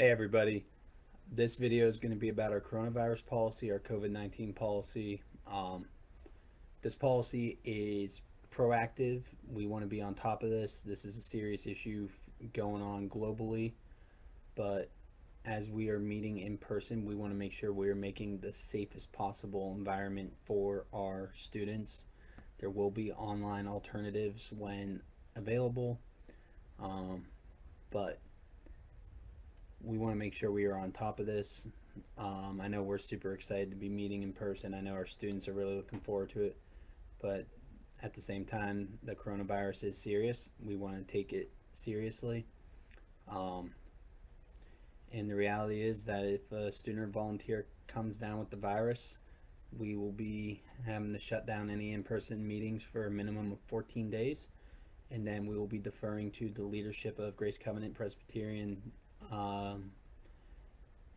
Hey everybody, this video is going to be about our coronavirus policy, our COVID-19 policy. This policy is proactive. We want to be on top of this. This is a serious issue going on globally, but as we are meeting in person, we want to make sure we are making the safest possible environment for our students. There will be online alternatives when available, but we want to make sure we are on top of this. I know we're super excited to be meeting in person. I know our students are really looking forward to it, but at the same time, the coronavirus is serious. We want to take it seriously. And the reality is that if a student or volunteer comes down with the virus, we will be having to shut down any in-person meetings for a minimum of 14 days. And then we will be deferring to the leadership of Grace Covenant Presbyterian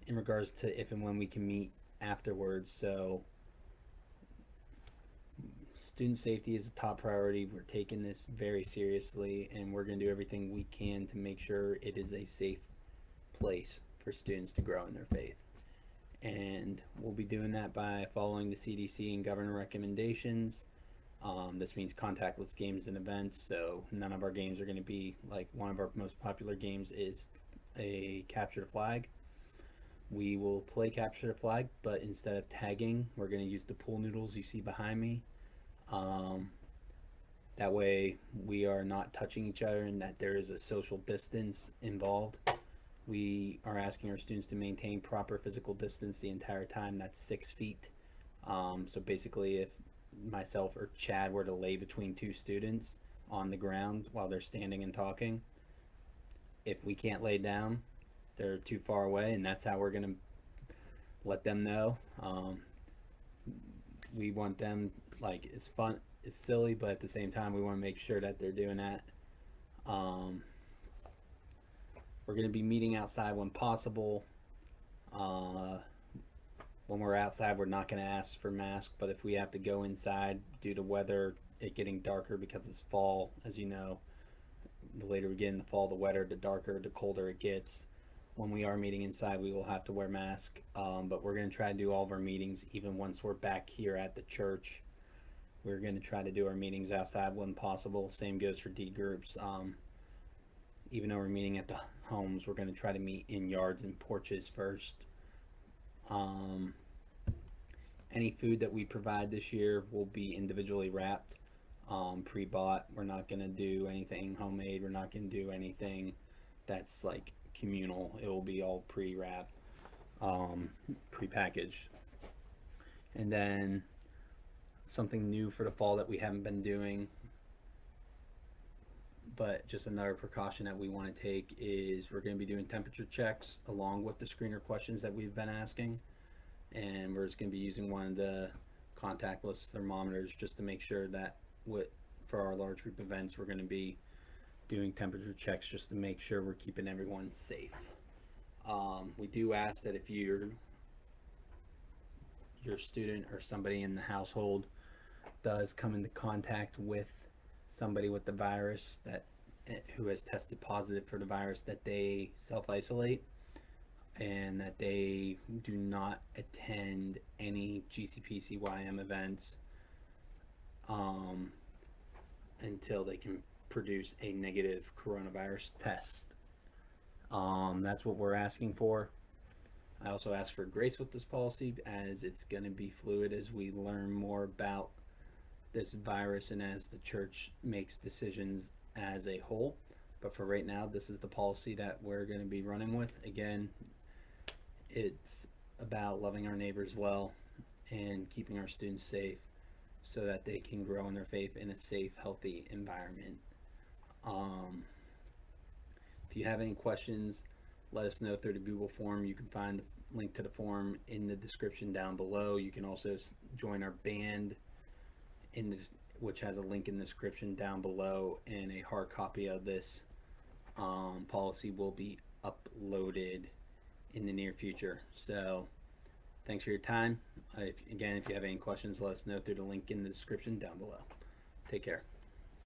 in regards to if and when we can meet afterwards. So student safety is a top priority. We're taking this very seriously, and we're going to do everything we can to make sure it is a safe place for students to grow in their faith. And we'll be doing that by following the CDC and governor recommendations. This means contactless games and events, so none of our games are going to be like one of our most popular games is a capture the flag. We will play capture the flag, but instead of tagging, we're going to use the pool noodles you see behind me. That way we are not touching each other and that there is a social distance involved. We are asking our students to maintain proper physical distance the entire time. That's 6 feet. So basically, if myself or Chad were to lay between two students on the ground while they're standing and talking, if we can't lay down, they're too far away, and that's how we're going to let them know. We want them, like, it's fun, it's silly, but at the same time we want to make sure that they're doing that. We're going to be meeting outside when possible. When we're outside, we're not going to ask for masks, but if we have to go inside due to weather, it getting darker because it's fall, as you know, the later we get in the fall, the wetter, the darker, the colder it gets. When we are meeting inside, we will have to wear masks, but we're going to try to do all of our meetings, even once we're back here at the church. We're going to try to do our meetings outside when possible. Same goes for D groups. Even though we're meeting at the homes, we're going to try to meet in yards and porches first. Any food that we provide this year will be individually wrapped, pre-bought. We're not going to do anything homemade. We're not going to do anything that's like communal. It will be all pre-wrapped, pre-packaged. And then something new for the fall that we haven't been doing, but just another precaution that we want to take, is we're going to be doing temperature checks along with the screener questions that we've been asking, and we're just going to be using one of the contactless thermometers just to make sure that for our large group events we're going to be doing temperature checks just to make sure we're keeping everyone safe. We do ask that if your student or somebody in the household does come into contact with somebody with the virus who has tested positive for the virus, that they self-isolate and that they do not attend any GCPCYM events until they can produce a negative coronavirus test. That's what we're asking for. I also ask for grace with this policy, as it's going to be fluid as we learn more about this virus and as the church makes decisions as a whole. But for right now, this is the policy that we're going to be running with. Again, it's about loving our neighbors well and keeping our students safe so that they can grow in their faith in a safe, healthy environment. If you have any questions, let us know through the Google form. You can find the link to the form in the description down below. You can also join our band, which has a link in the description down below, and a hard copy of this policy will be uploaded in the near future. So thanks for your time. If you have any questions, let us know through the link in the description down below. Take care.